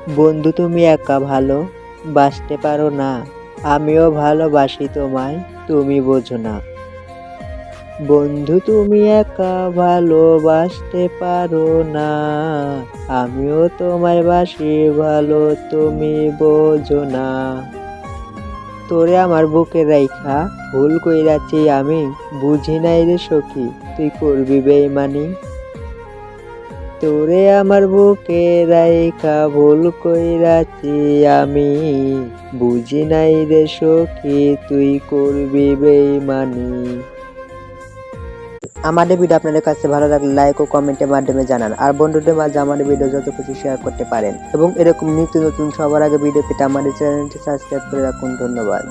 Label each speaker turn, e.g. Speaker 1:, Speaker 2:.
Speaker 1: বন্ধু তুমি একা ভালো বাসতে পারো না, আমিও ভালোবাসি তোমায়, তুমি বোঝো না। বন্ধু তুমি একা ভালোবাসতে পারো না, আমিও তোমায় বাসি ভালো, তুমি বোঝো না। তোরে আমার বুকে রাইখা ভুল কইরাছি আমি, বুঝি নাই রে সখী তুই করবি বেইমানি। তোরে আমার বুকে রাইখা ভুল কইরাছি আমি, বুঝি নাই রে সখী তুই করবি বেইমানি। আমাদের ভিডিও আপনাদের কাছে ভালো লাগলে লাইক ও কমেন্টের মাধ্যমে জানান, আর বন্ধুদের মাঝে আমাদের ভিডিও যত খুশি শেয়ার করতে পারেন, এবং এরকম নিত্য নতুন সবার আগে ভিডিও পেতে আমাদের চ্যানেলটি সাবস্ক্রাইব করে রাখুন। ধন্যবাদ।